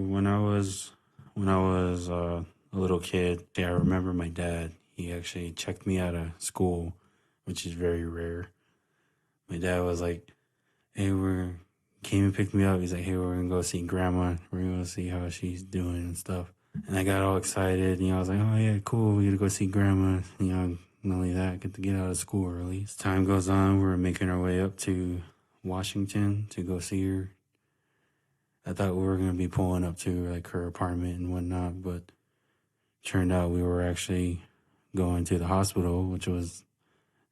when I was a little kid, I remember my dad. He actually checked me out of school, which is very rare. My dad was like, "Hey, we're came and picked me up." He's like, "Hey, we're gonna go see grandma. We're gonna go see how she's doing and stuff." And I got all excited. I was like, "Oh yeah, cool. We get to go see grandma." Not only that, get to get out of school early. As time goes on, we're making our way up to Washington to go see her. I thought we were gonna be pulling up to like her apartment and whatnot, but turned out we were actually going to the hospital, which was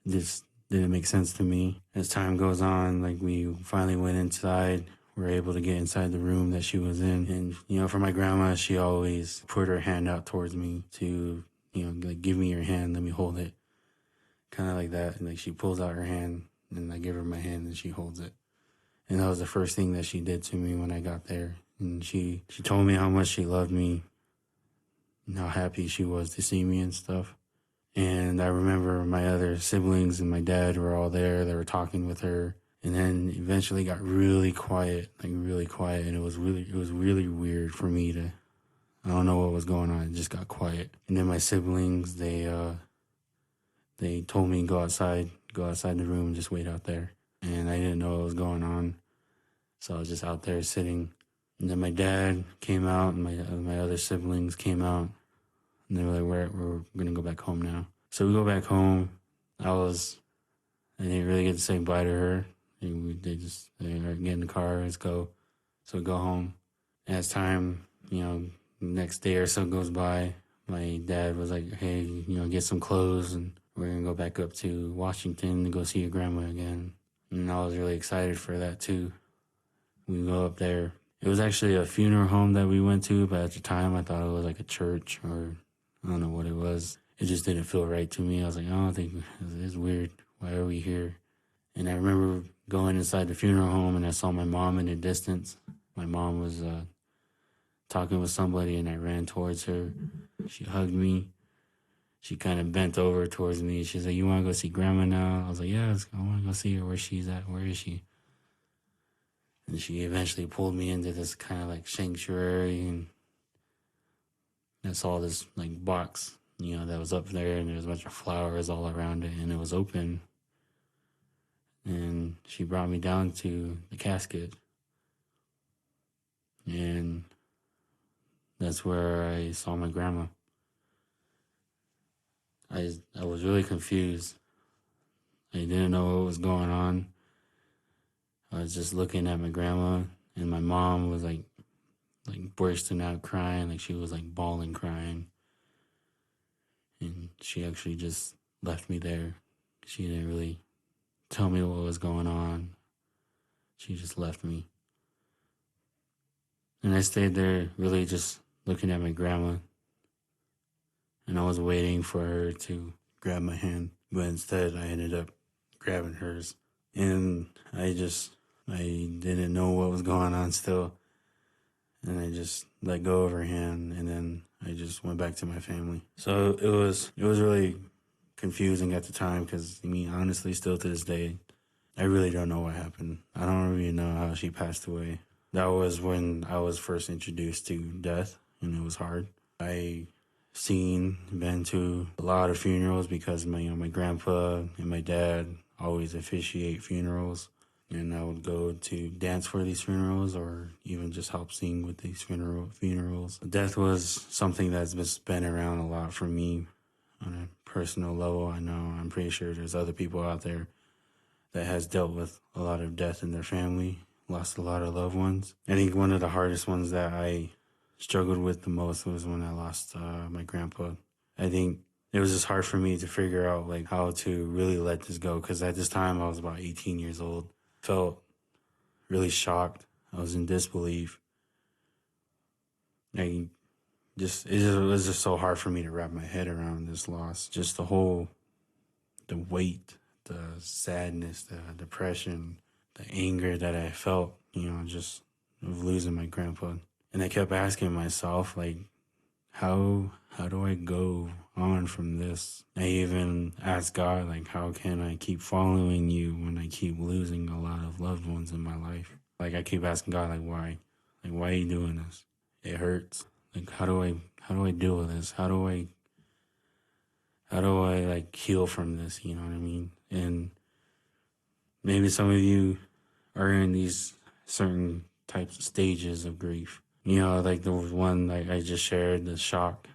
just didn't make sense to me. As time goes on, like we finally went inside. We were able to get inside the room that she was in. And, for my grandma, she always put her hand out towards me to, like, give me your hand, let me hold it. Kind of like that. And like she pulls out her hand and I give her my hand and she holds it. And that was the first thing that she did to me when I got there. And she told me how much she loved me and how happy she was to see me and stuff. And I remember my other siblings and my dad were all there. They were talking with her. And then eventually got really quiet, And it was really weird for me I don't know what was going on. It just got quiet. And then my siblings, they told me go outside the room and just wait out there. And I didn't know what was going on. So I was just out there sitting. And then my dad came out and my other siblings came out. And they were like, we're going to go back home now. So we go back home. I didn't really get to say bye to her. They get in the car, let's go. So we go home. As time, next day or so goes by, my dad was like, "Hey, get some clothes and we're going to go back up to Washington to go see your grandma again." And I was really excited for that too. We go up there. It was actually a funeral home that we went to, but at the time I thought it was like a church or I don't know what it was. It just didn't feel right to me. I was like, "Oh, I think this is weird. Why are we here?" And I remember going inside the funeral home and I saw my mom in the distance. My mom was talking with somebody and I ran towards her. She hugged me. She kind of bent over towards me. She's like, "You want to go see grandma now?" I was like, "Yeah, I want to go see her. Where she's at. Where is she?" And she eventually pulled me into this kind of like sanctuary and I saw this like box, that was up there and there was a bunch of flowers all around it and it was open. And she brought me down to the casket. And that's where I saw my grandma. I was really confused. I didn't know what was going on. I was just looking at my grandma and my mom was like bursting out crying, like she was like bawling crying. And she actually just left me there. She didn't really tell me what was going on. She just left me. And I stayed there really just looking at my grandma. And I was waiting for her to grab my hand. But instead I ended up grabbing hers. And I didn't know what was going on still. And I just let go of her hand and then I just went back to my family. So it was really confusing at the time because, honestly, still to this day, I really don't know what happened. I don't really know how she passed away. That was when I was first introduced to death and it was hard. I been to a lot of funerals because my grandpa and my dad always officiate funerals. And I would go to dance for these funerals or even just help sing with these funerals. Death was something that's been around a lot for me on a personal level. I'm pretty sure there's other people out there that has dealt with a lot of death in their family, lost a lot of loved ones. I think one of the hardest ones that I struggled with the most was when I lost my grandpa. I think it was just hard for me to figure out like how to really let this go because at this time I was about 18 years old. Felt really shocked. I was in disbelief. It was just so hard for me to wrap my head around this loss. Just the weight, the sadness, the depression, the anger that I felt, just of losing my grandpa. And I kept asking myself, like, how do I go on from this? I even asked God, like, how can I keep following you when I keep losing a lot of loved ones in my life? Like, I keep asking God, like, why? Like, why are you doing this? it hurts. Like, how do I deal with this? How do I like heal from this? You know what I mean? And maybe some of you are in these certain types of stages of grief. You know, like the one like I just shared, the shock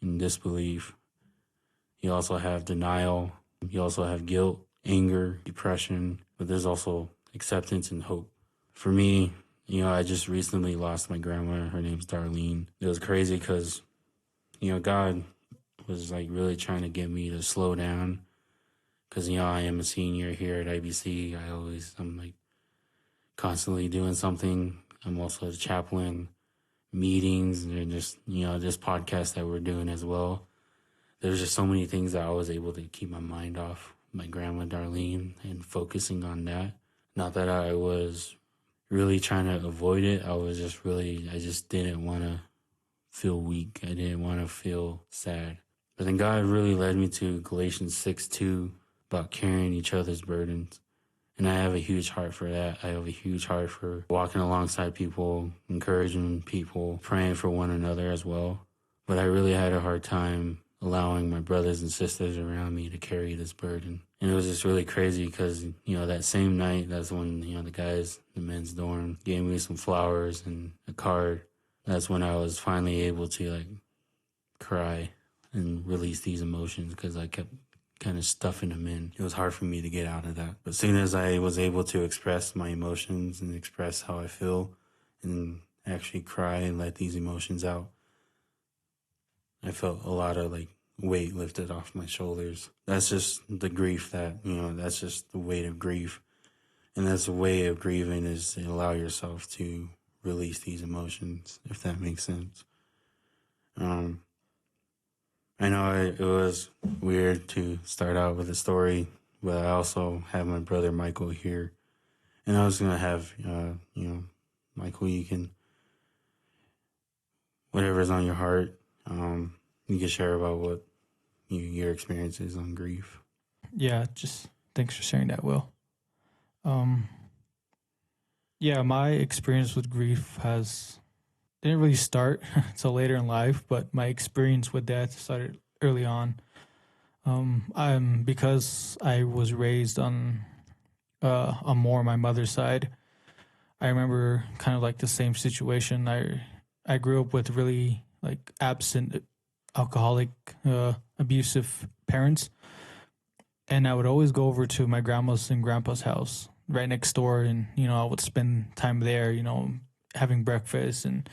and disbelief. You also have denial. You also have guilt, anger, depression, but there's also acceptance and hope. For me, you know, I just recently lost my grandma. Her name's Darlene. It was crazy because, you know, God was like really trying to get me to slow down because, you know, I am a senior here at IBC. I'm like constantly doing something. I'm also a chaplain, meetings, and just, you know, this podcast that we're doing as well. There's just so many things that I was able to keep my mind off my grandma Darlene and focusing on that. Not that I was really trying to avoid it. I just didn't want to feel weak. I didn't want to feel sad. But then God really led me to Galatians 6:2 about carrying each other's burdens. And I have a huge heart for that. I have a huge heart for walking alongside people, encouraging people, praying for one another as well. But I really had a hard time allowing my brothers and sisters around me to carry this burden. And it was just really crazy because, you know, that same night, that's when, you know, the men's dorm, gave me some flowers and a card. That's when I was finally able to, like, cry and release these emotions because I kept kind of stuffing them in. It was hard for me to get out of that. But as soon as I was able to express my emotions and express how I feel and actually cry and let these emotions out, I felt a lot of like weight lifted off my shoulders. That's just the grief that's just the weight of grief. And that's a way of grieving, is to allow yourself to release these emotions, if that makes sense. I know it was weird to start out with a story, but I also have my brother Mikal here. And I was going to have, Mikal, you can, whatever's on your heart, you can share about what your experiences on grief. Yeah, just thanks for sharing that, Will. My experience with grief didn't really start until later in life, but my experience with death started early on. Because I was raised on more my mother's side. I remember kind of like the same situation. I grew up with really like absent, alcoholic, abusive parents, and I would always go over to my grandma's and grandpa's house right next door, and I would spend time there, having breakfast, and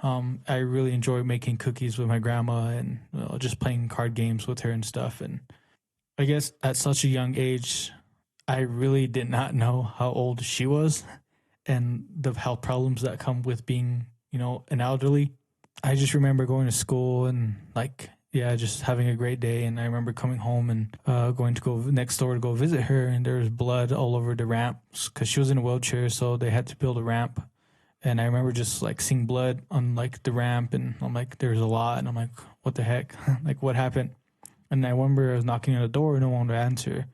I really enjoyed making cookies with my grandma and just playing card games with her and stuff. And I guess at such a young age, I really did not know how old she was and the health problems that come with being, an elderly. I just remember going to school and just having a great day. And I remember coming home and going to go next door to go visit her, and there was blood all over the ramps because she was in a wheelchair, so they had to build a ramp. And I remember just seeing blood on the ramp, and I'm like, there's a lot, and I'm like, what the heck? What happened? And I remember I was knocking on the door, no one would answer.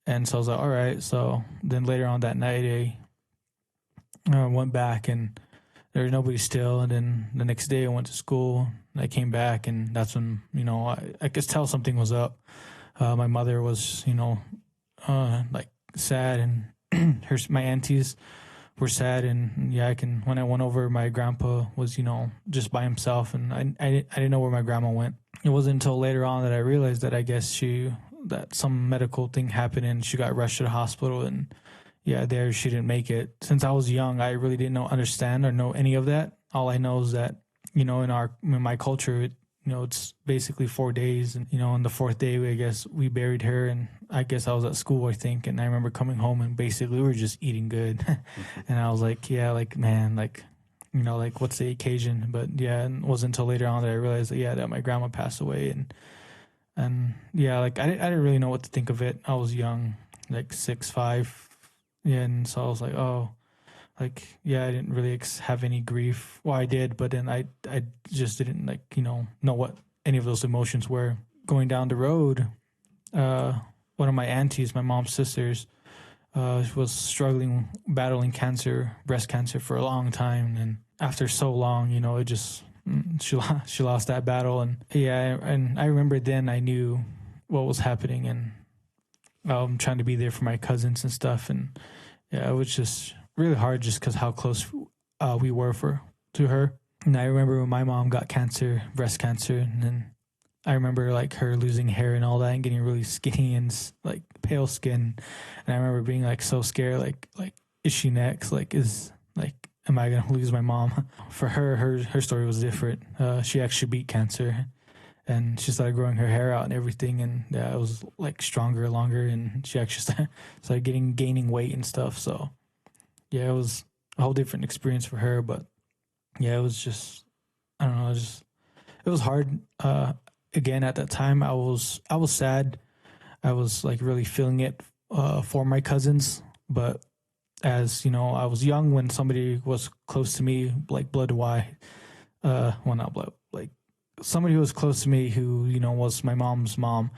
And so I was like, all right. So then later on that night, I went back and there was nobody still. And then the next day I went to school and I came back, and that's when, I could tell something was up. My mother was, sad, and my aunties were sad. And when I went over, my grandpa was, just by himself, and I didn't know where my grandma went. It wasn't until later on that I realized that I guess that some medical thing happened and she got rushed to the hospital, and there she didn't make it. Since I was young, I really didn't understand or know any of that. All I know is that, in my culture, it's basically 4 days. And, on the fourth day, I guess we buried her, and I guess I was at school, I think. And I remember coming home and basically we were just eating good. And I was like, man, what's the occasion? But it wasn't until later on that I realized that my grandma passed away. And I didn't really know what to think of it. I was young, 6'5". And so I was like, oh, I didn't really have any grief. Well, I did, but then I just didn't know what any of those emotions were. Going down the road, one of my aunties, my mom's sisters, was battling breast cancer for a long time. And after so long, it just, she lost that battle. And yeah, and I remember then I knew what was happening, and trying to be there for my cousins and stuff. And yeah, it was just really hard just because how close we were to her. And I remember when my mom got cancer, breast cancer, and then I remember like her losing hair and all that and getting really skinny and like pale skin. And I remember being like so scared, like is she next? Like am I gonna lose my mom? For her story was different. She actually beat cancer, and she started growing her hair out and everything, and it was like stronger, longer, and she actually started gaining weight and stuff. So yeah, it was a whole different experience for her. But yeah, it was just, I don't know, it was hard. Again, at that time, I was sad. I was like really feeling it for my cousins. But as I was young when somebody was close to me, like blood wise, well, not blood, like somebody who was close to me who was my mom's mom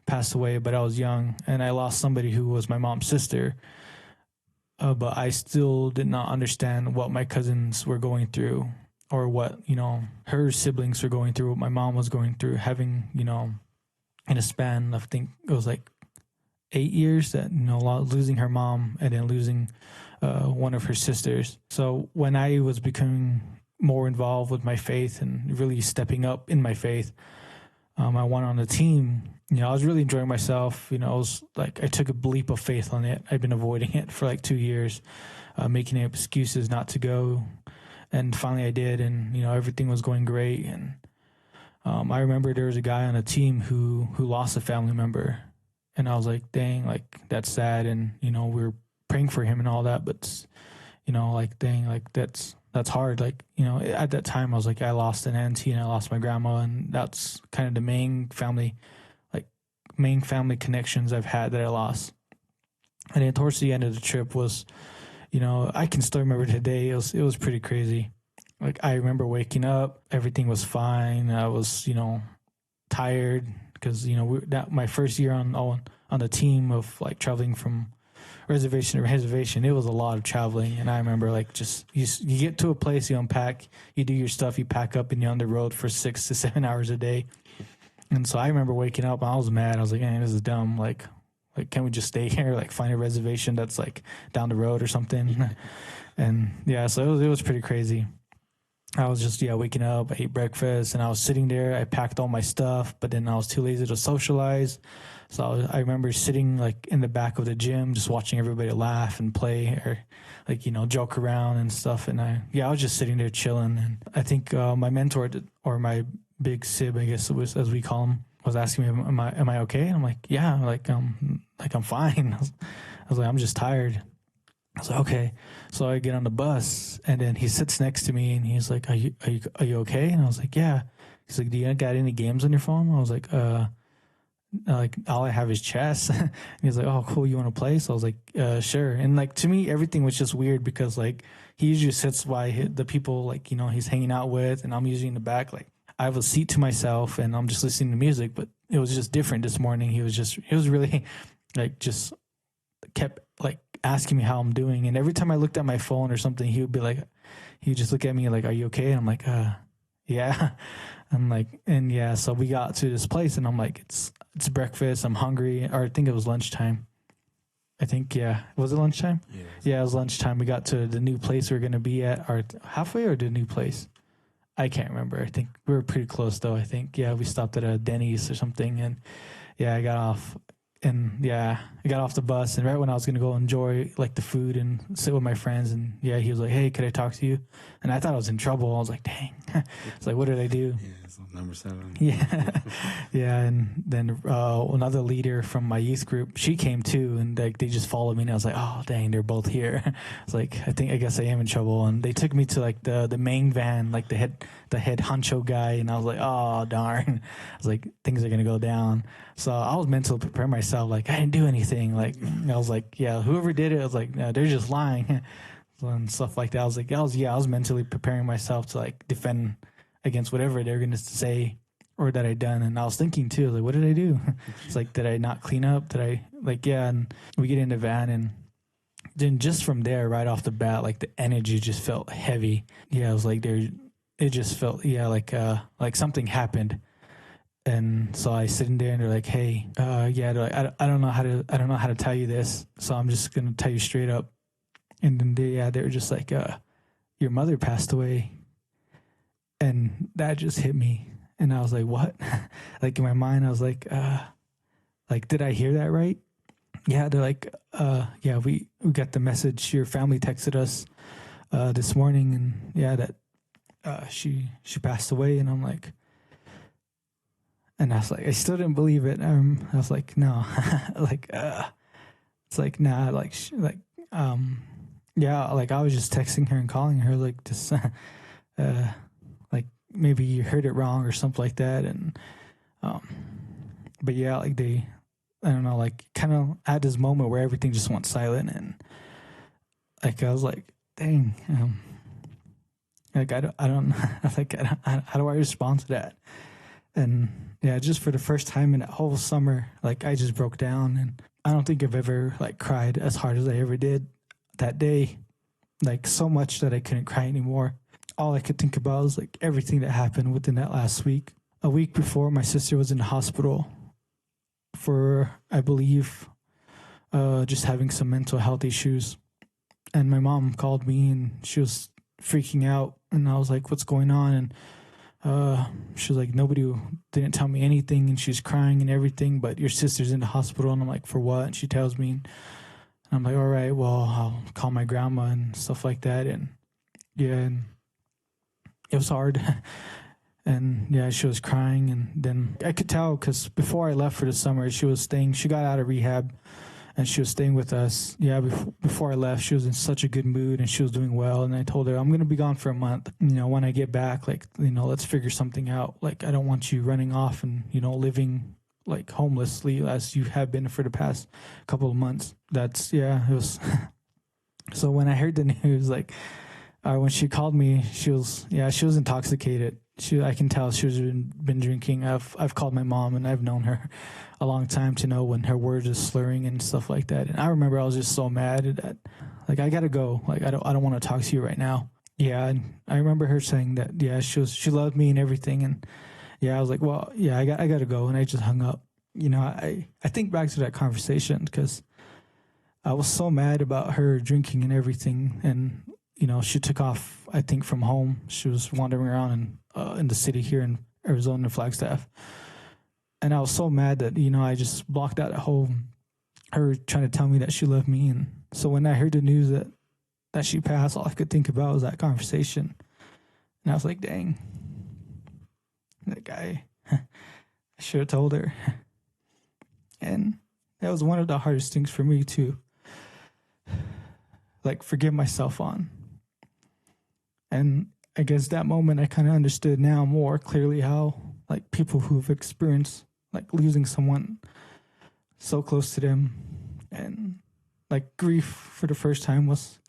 passed away, but I was young, and I lost somebody who was my mom's sister. But I still did not understand what my cousins were going through, or what her siblings were going through, what my mom was going through, having in a span of, I think it was like 8 years, that losing her mom and then losing one of her sisters. So when I was becoming more involved with my faith and really stepping up in my faith, I went on the team. I was really enjoying myself. I was like, I took a leap of faith on it. I've been avoiding it for like 2 years, making excuses not to go. And finally I did, and everything was going great. And I remember there was a guy on a team who lost a family member, and I was like, dang, like that's sad. And we were praying for him and all that, but like, dang, like that's hard. Like at that time I was like, I lost an auntie and I lost my grandma, and that's kind of the main family connections I've had that I lost. And then towards the end of the trip was, I can still remember today. It was pretty crazy. Like I remember waking up, everything was fine. I was, tired because my first year on the team of like traveling from reservation to reservation, it was a lot of traveling. And I remember like just you get to a place, you unpack, you do your stuff, you pack up, and you're on the road for 6 to 7 hours a day. And so I remember waking up, and I was mad. I was like, "Man, this is dumb. Like, can't we just stay here? Like, find a reservation that's like down the road or something?" And yeah, so it was pretty crazy. I was just waking up, I ate breakfast, and I was sitting there. I packed all my stuff, but then I was too lazy to socialize. So I remember sitting like in the back of the gym, just watching everybody laugh and play, or like joke around and stuff. And I was just sitting there chilling. And I think my mentor, or my big sib, I guess it was, as we call him, was asking me, am I okay? And I'm like, yeah, I'm fine. I was like, I'm just tired. I was like, okay. So I get on the bus, and then he sits next to me, and he's like, are you okay? And I was like, yeah. He's like, do you got any games on your phone? I was like all I have is chess. And he's like, oh, cool, you want to play? So I was like, sure. And like, to me, everything was just weird because like he usually sits by the people like he's hanging out with, and I'm usually in the back. Like I have a seat to myself, and I'm just listening to music. But it was just different this morning. He was really like just kept like asking me how I'm doing, and every time I looked at my phone or something, he would just look at me like, are you okay? And I'm like, yeah. I'm like, and yeah, so we got to this place, and I'm like, it's breakfast, I'm hungry, or I think it was lunchtime. I think, yeah. Was it lunchtime? Yes. Yeah, it was lunchtime. We got to the new place we were going to be at, or halfway, or the new place. I can't remember. I think we were pretty close, though. I think, yeah, we stopped at a Denny's or something, and yeah, I got off. And yeah, I got off the bus, and right when I was going to go enjoy like the food and sit with my friends, and yeah, he was like, hey, could I talk to you? And I thought I was in trouble. I was like, dang. It's like, what did I do? Yeah, it's number 7. Yeah. Yeah. And then another leader from my youth group, she came too, and like they just followed me, and I was like, oh dang, they're both here. It's like, I guess I am in trouble. And they took me to like the main van, like the head honcho guy, and I was like, oh darn. I was like, things are gonna go down. So I was mentally preparing myself, like I didn't do anything. Like I was like, yeah, whoever did it, I was like, no, they're just lying. And stuff like that. I was like, I was mentally preparing myself to like defend against whatever they're going to say or that I done. And I was thinking too, like, what did I do? It's like, did I not clean up? Did I like, yeah. And we get in the van, and then just from there, right off the bat, like the energy just felt heavy. Yeah, it was like there. It just felt like something happened. And so I sitting there and they're like, "Hey, yeah, they're like, I don't know how to tell you this, so I'm just gonna tell you straight up." And then they were just like, "Your mother passed away," and that just hit me, and I was like, "What?" Like in my mind, I was like, did I hear that right?" Yeah, they're like, "Yeah, we got the message. Your family texted us this morning, and yeah, that she passed away." And I'm like. And I was like, I still didn't believe it. I was like, no, it's like, nah, yeah, like I was just texting her and calling her, like, just, like maybe you heard it wrong or something like that. And, but yeah, like I don't know, like kind of had this moment where everything just went silent. And like, I was like, dang, like, I don't, like, how do I respond to that? And yeah, just for the first time in that whole summer, like I just broke down, and I don't think I've ever like cried as hard as I ever did that day. Like so much that I couldn't cry anymore. All I could think about was like everything that happened within that last week. A week before, my sister was in the hospital for, I believe, just having some mental health issues. And my mom called me and she was freaking out, and I was like, "What's going on?" And she was like, "Nobody didn't tell me anything," and she's crying and everything, "But your sister's in the hospital." And I'm like, "For what?" And she tells me, and I'm like, "All right, well, I'll call my grandma," and stuff like that. And yeah, and it was hard. And yeah, she was crying, and then I could tell because before I left for the summer, she got out of rehab, and she was staying with us. Yeah, before I left, she was in such a good mood and she was doing well. And I told her, "I'm going to be gone for a month. When I get back, like, let's figure something out. Like, I don't want you running off and, living like homelessly as you have been for the past couple of months." It was. So when I heard the news, like, when she called me, she was intoxicated. I can tell she was been drinking. I've called my mom, and I've known her a long time to know when her words is slurring and stuff like that. And I remember I was just so mad that, like, I gotta go. Like, I don't want to talk to you right now. Yeah, and I remember her saying that. Yeah, she loved me and everything. And yeah, I was like, well, yeah, I gotta go, and I just hung up. I think back to that conversation because I was so mad about her drinking and everything. And she took off, I think, from home. She was wandering around in the city here in Arizona, in Flagstaff. And I was so mad that, I just blocked out her trying to tell me that she loved me. And so when I heard the news that she passed, all I could think about was that conversation. And I was like, dang, that guy, I should have told her. And that was one of the hardest things for me to, like, forgive myself on. And I guess that moment I kind of understood now more clearly how, like, people who've experienced, like, losing someone so close to them and, like, grief for the first time was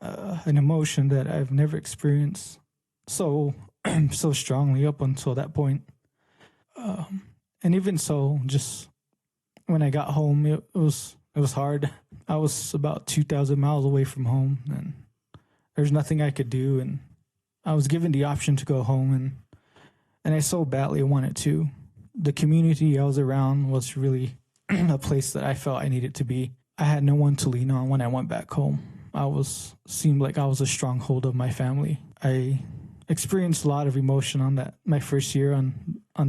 an emotion that I've never experienced so so strongly up until that point. And even so, just when I got home, it was hard. I was about 2,000 miles away from home, and there's nothing I could do. And I was given the option to go home, and I so badly wanted to. The community I was around was really a place that I felt I needed to be. I had no one to lean on when I went back home. Seemed like I was a stronghold of my family. I experienced a lot of emotion on my first year on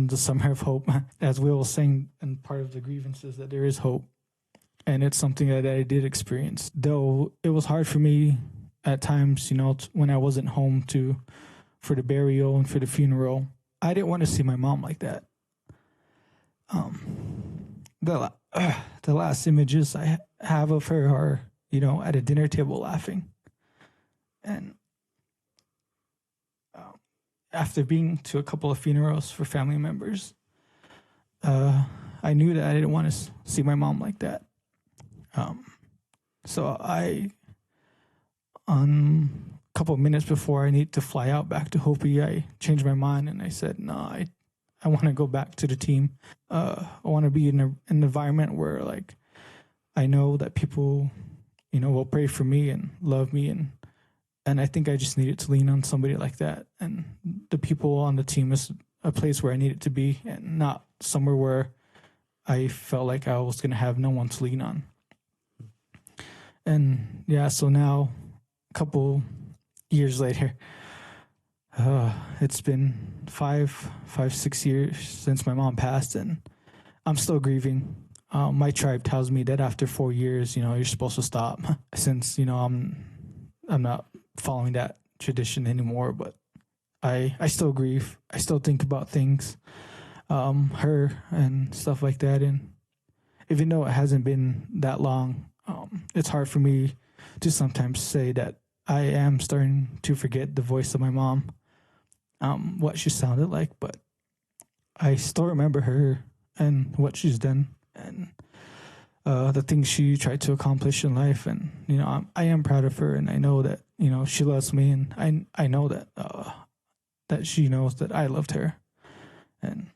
the Summer of Hope. As Will was saying, and part of the grievances, that there is hope. And it's something that I did experience. Though it was hard for me at times, when I wasn't home for the burial and for the funeral. I didn't want to see my mom like that. The last images I have of her are, at a dinner table laughing. And after being to a couple of funerals for family members, I knew that I didn't want to see my mom like that. So on a couple of minutes before I need to fly out back to Hopi, I changed my mind and I said, no, I want to go back to the team. I want to be in an environment where, like, I know that people will pray for me and love me. And I think I just needed to lean on somebody like that. And the people on the team is a place where I needed to be, and not somewhere where I felt like I was going to have no one to lean on. And yeah, so now, a couple years later, it's been 6 years since my mom passed, and I'm still grieving. My tribe tells me that after 4 years, you're supposed to stop. Since I'm not following that tradition anymore, but I still grieve. I still think about things, her and stuff like that. And even though it hasn't been that long, it's hard for me to sometimes say that I am starting to forget the voice of my mom, what she sounded like, but I still remember her and what she's done, and the things she tried to accomplish in life. And I am proud of her, and I know that she loves me, and I know that that she knows that I loved her. And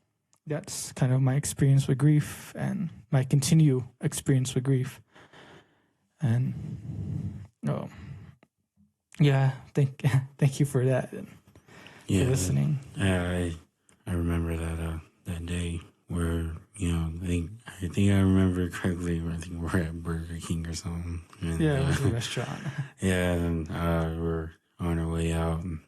that's kind of my experience with grief, and my continued experience with grief. And yeah, thank you for that, and for listening. Yeah, I remember that day where I think I remember correctly. I think we're at Burger King or something. And, yeah, it was a restaurant. Yeah, and we're on our way out and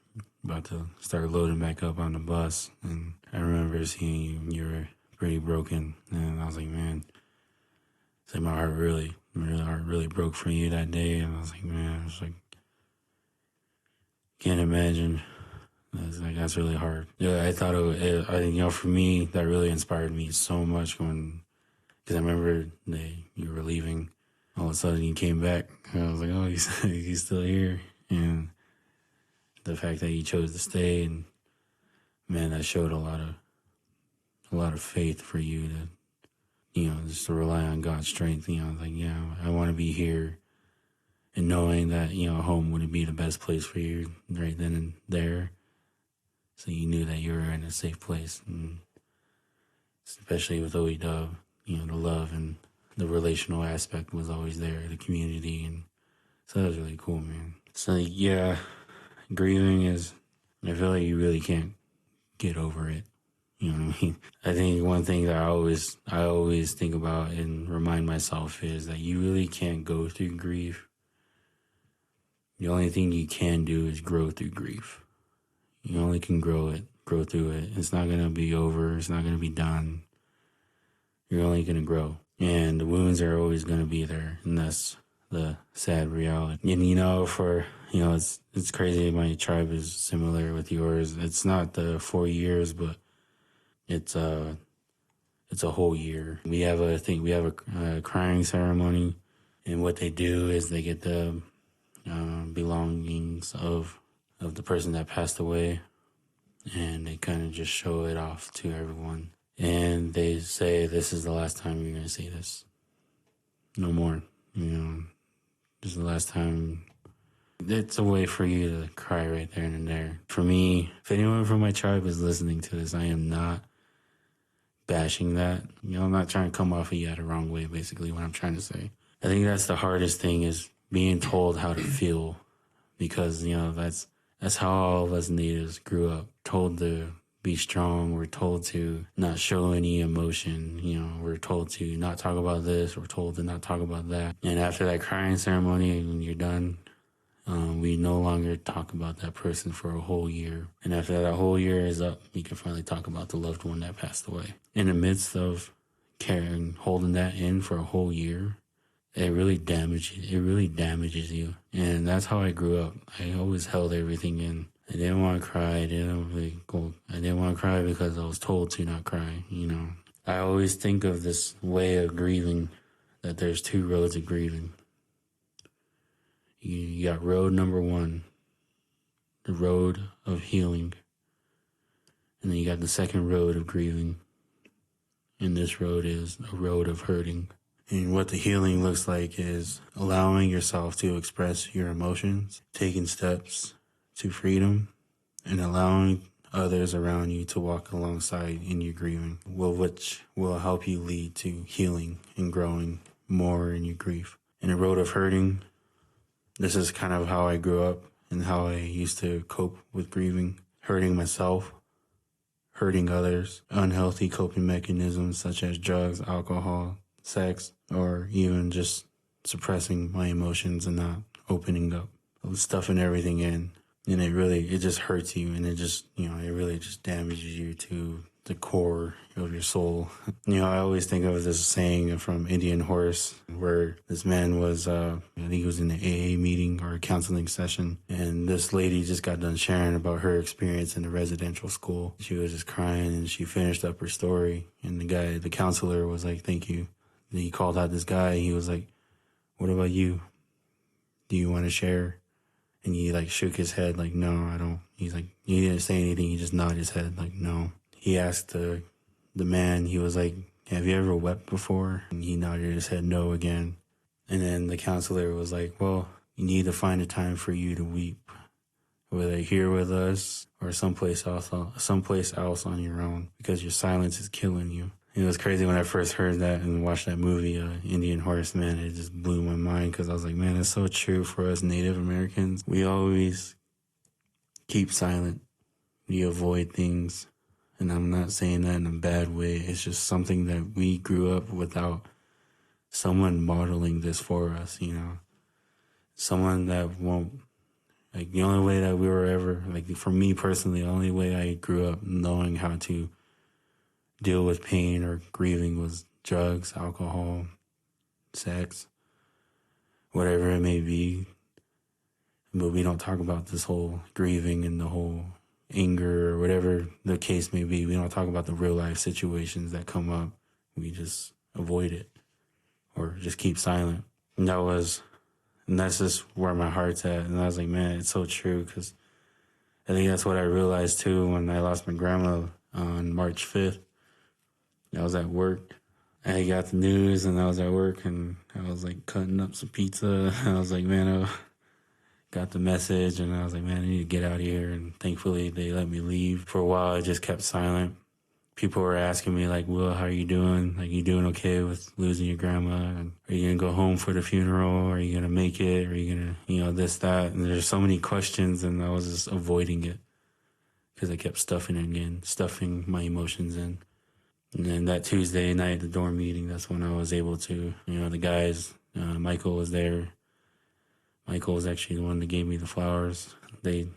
about to start loading back up on the bus. And I remember seeing you. You were pretty broken, and I was like, man, it's like my heart really broke for you that day. And I was like, man, I was like, can't imagine. That's really hard. Yeah, I thought for me, that really inspired me so much because I remember you were leaving. All of a sudden, you came back. And I was like, oh, he's still here. And the fact that you chose to stay, and man, that showed a lot of faith for you to, just to rely on God's strength. Like, yeah, I want to be here, and knowing that home wouldn't be the best place for you right then and there. So you knew that you were in a safe place, and especially with OEW, the love and the relational aspect was always there, the community, and so that was really cool, man. So yeah, grieving I feel like you really can't get over it. You know what I mean? I think one thing that I always think about and remind myself is that you really can't go through grief. The only thing you can do is grow through grief. You only can grow through it. It's not going to be over. It's not going to be done. You're only going to grow. And the wounds are always going to be there. And that's the sad reality. And, it's crazy. My tribe is similar with yours. It's not the 4 years, but it's a whole year. We have a crying ceremony. And what they do is they get the belongings of the person that passed away, and they kind of just show it off to everyone. And they say, this is the last time you're going to see this. No more. This is the last time. It's a way for you to cry right there and there. For me, if anyone from my tribe is listening to this, I am not bashing that. I'm not trying to come off of you the wrong way, basically, what I'm trying to say. I think that's the hardest thing, is being told how to feel, because, that's how all of us natives grew up, told to be strong. We're told to not show any emotion. We're told to not talk about this. We're told to not talk about that. And after that crying ceremony, when you're done, we no longer talk about that person for a whole year. And after that whole year is up, we can finally talk about the loved one that passed away. In the midst of holding that in for a whole year, it really damages you. And that's how I grew up. I always held everything in. I didn't want to cry. I didn't want to cry because I was told to not cry, I always think of this way of grieving, that there's 2 roads of grieving. You got road number 1, the road of healing. And then you got the second road of grieving. And this road is a road of hurting. And what the healing looks like is allowing yourself to express your emotions, taking steps to freedom, and allowing others around you to walk alongside in your grieving, which will help you lead to healing and growing more in your grief. In the road of hurting, this is kind of how I grew up and how I used to cope with grieving, hurting myself, hurting others, unhealthy coping mechanisms such as drugs, alcohol, sex, or even just suppressing my emotions and not opening up, stuffing everything in. And it just hurts you, and it really just damages you to the core of your soul. I always think of this saying from Indian Horse, where this man was, I think he was in an AA meeting or a counseling session, and this lady just got done sharing about her experience in the residential school. She was just crying, and she finished up her story, and the counselor was like, "Thank you." And he called out this guy. He was like, "What about you? Do you want to share?" And he shook his head like, "No, I don't." He's like, he didn't say anything. He just nodded his head like, "No." He asked the man, he was like, "Have you ever wept before?" And he nodded his head no again. And then the counselor was like, "Well, you need to find a time for you to weep, whether here with us or someplace else on your own, because your silence is killing you." It was crazy when I first heard that and watched that movie, Indian Horse, man. It just blew my mind, because I was like, man, it's so true for us Native Americans. We always keep silent. We avoid things. And I'm not saying that in a bad way. It's just something that we grew up without someone modeling this for us, Someone that won't, the only way that we were ever, for me personally, the only way I grew up knowing how to deal with pain or grieving was drugs, alcohol, sex, whatever it may be. But we don't talk about this whole grieving and the whole anger or whatever the case may be. We don't talk about the real life situations that come up. We just avoid it or just keep silent. And that's just where my heart's at. And I was like, man, it's so true, because I think that's what I realized too when I lost my grandma on March 5th. I was at work. I got the news, and I was at work, and I was cutting up some pizza. I was like, man, I got the message, and I was like, man, I need to get out of here. And thankfully, they let me leave. For a while, I just kept silent. People were asking me, Will, how are you doing? You doing okay with losing your grandma? And are you going to go home for the funeral? Are you going to make it? Are you going to, this, that? And there's so many questions, and I was just avoiding it because I kept stuffing my emotions in. And then that Tuesday night at the dorm meeting, that's when I was able to, the guys, Mikal was there. Mikal was actually the one that gave me the flowers. They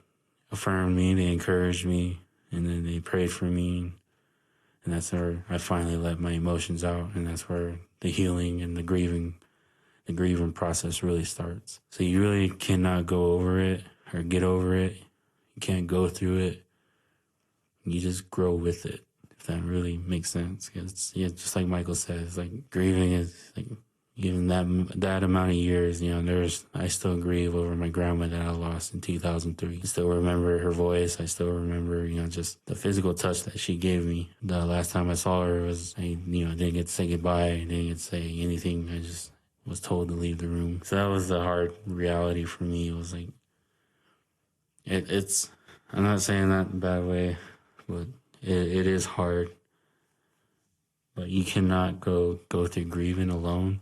affirmed me, they encouraged me, and then they prayed for me. And that's where I finally let my emotions out, and that's where the healing and the grieving process really starts. So you really cannot go over it or get over it. You can't go through it. You just grow with it, if that really makes sense. It's, just like Mikal says, grieving is even that amount of years, I still grieve over my grandma that I lost in 2003. I still remember her voice. I still remember, just the physical touch that she gave me. The last time I saw her was, I didn't get to say goodbye. I didn't get to say anything. I just was told to leave the room. So that was the hard reality for me. It was it's, I'm not saying that in a bad way, but it is hard. But you cannot go through grieving alone.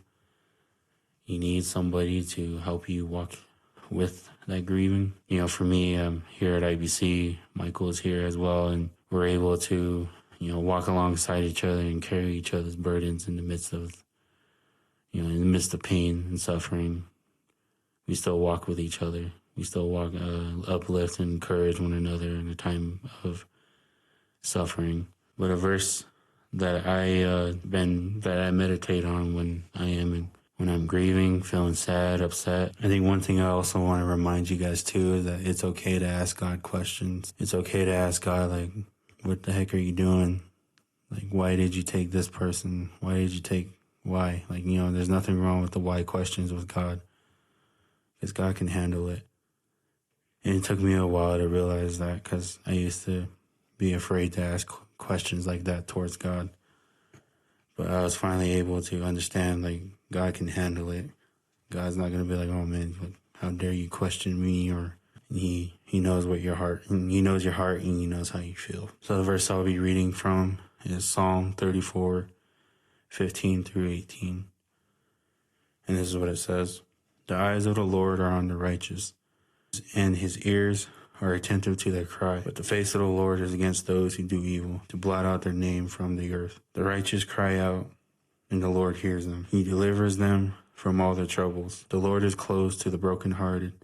You need somebody to help you walk with that grieving. For me, here at IBC, Mikal is here as well, and we're able to, walk alongside each other and carry each other's burdens in the midst of, pain and suffering. We still walk with each other. We still walk, uplift and encourage one another in a time of suffering. But a verse that I meditate on when I'm grieving, feeling sad, upset. I think one thing I also want to remind you guys too is that it's okay to ask God questions. It's okay to ask God, what the heck are you doing? Why did you take this person? Why? There's nothing wrong with the why questions with God, because God can handle it. And it took me a while to realize that, because I used to be afraid to ask questions like that towards God. But I was finally able to understand, God can handle it. God's not going to be like, oh man, how dare you question me? Or he knows your heart, and he knows how you feel. So the verse I'll be reading from is Psalm 34, 15 through 18. And this is what it says. The eyes of the Lord are on the righteous, and his ears are attentive to their cry. But the face of the Lord is against those who do evil, to blot out their name from the earth. The righteous cry out, and the Lord hears them. He delivers them from all their troubles. The Lord is close to the brokenhearted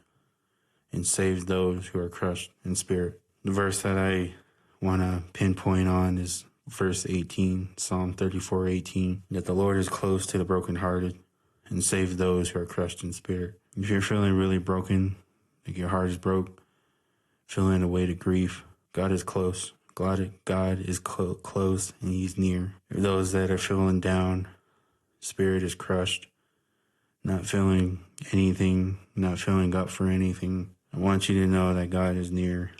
and saves those who are crushed in spirit. The verse that I want to pinpoint on is verse 18, Psalm 34:18, that the Lord is close to the brokenhearted and saves those who are crushed in spirit. If you're feeling really broken, like your heart is broke, feeling a weight of grief, God is close. God is close and he's near. For those that are feeling down, spirit is crushed, not feeling anything, not feeling up for anything, I want you to know that God is near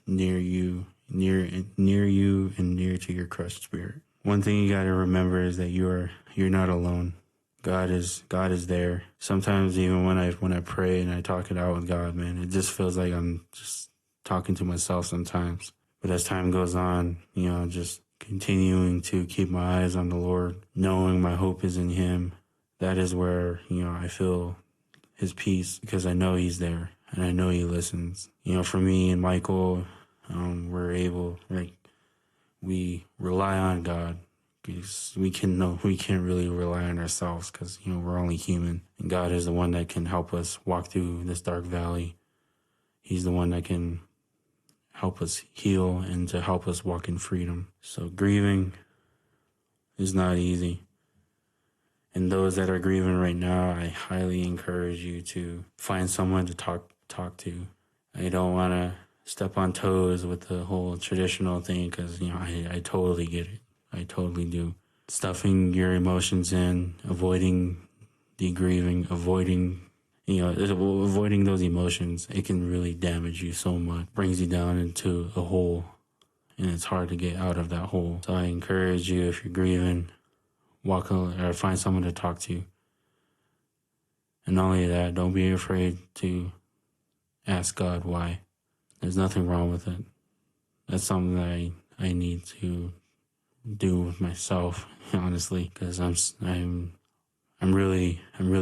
you and near to your crushed spirit. One thing you got to remember is that you're not alone. God is there. Sometimes even when I pray and I talk it out with God, man, it just feels like I'm just talking to myself sometimes. But as time goes on, just continuing to keep my eyes on the Lord, knowing my hope is in him, that is where, I feel his peace, because I know he's there and I know he listens. For me and Mikal, we rely on God, because we can't really rely on ourselves, because we're only human, and God is the one that can help us walk through this dark valley. He's the one that can help us heal and to help us walk in freedom. So grieving is not easy. And those that are grieving right now, I highly encourage you to find someone to talk to. I don't want to step on toes with the whole traditional thing, because, I totally get it. I totally do. Stuffing your emotions in, avoiding the grieving, avoiding those emotions, it can really damage you so much. Brings you down into a hole, and it's hard to get out of that hole. So I encourage you, if you're grieving, find someone to talk to. And not only that, don't be afraid to ask God why. There's nothing wrong with it. That's something that I need to do with myself, honestly, because I'm really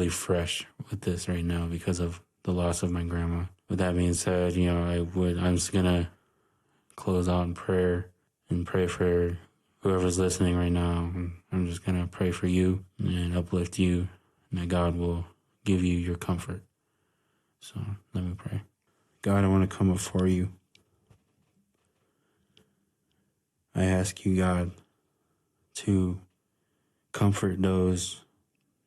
fresh with this right now because of the loss of my grandma. With that being said, I'm just gonna close out in prayer and pray for whoever's listening right now. I'm just gonna pray for you and uplift you, and that God will give you your comfort. So let me pray. God, I want to come before you. I ask you, God, to comfort those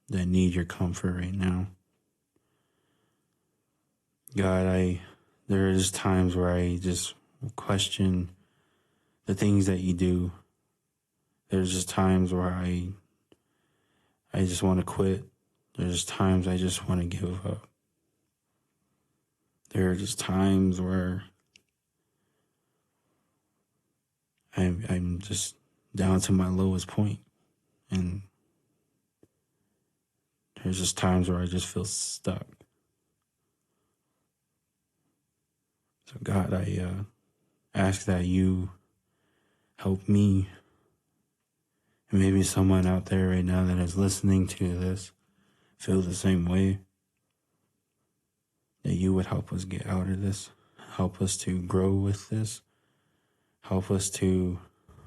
that need your comfort right now. God, there is times where I just question the things that you do. There's just times where I just want to quit. There's just times I just want to give up. There are just times where I'm just down to my lowest point. And there's just times where I just feel stuck. So God, I ask that you help me, and maybe someone out there right now that is listening to this feel the same way, that you would help us get out of this, help us to grow with this, help us to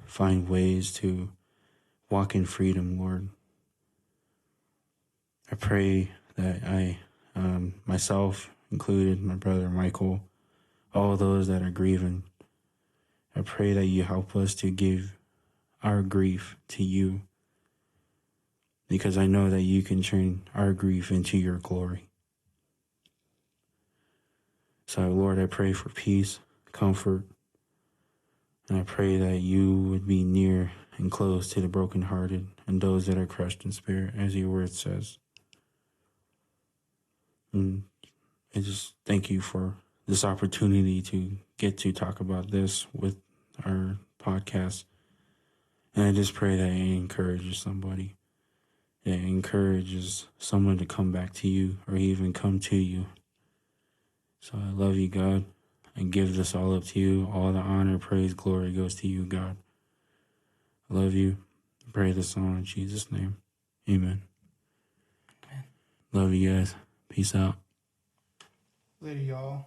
find ways to walk in freedom, Lord. I pray that myself included, my brother Mikal, all those that are grieving, I pray that you help us to give our grief to you, because I know that you can turn our grief into your glory. So, Lord, I pray for peace, comfort, and I pray that you would be near and close to the brokenhearted and those that are crushed in spirit, as your word says. And I just thank you for this opportunity to get to talk about this with our podcast. And I just pray that it encourages somebody. That it encourages someone to come back to you or even come to you. So I love you, God. I give this all up to you. All the honor, praise, glory goes to you, God. I love you. Pray this all in Jesus' name. Amen. Love you guys. Peace out. Later, y'all.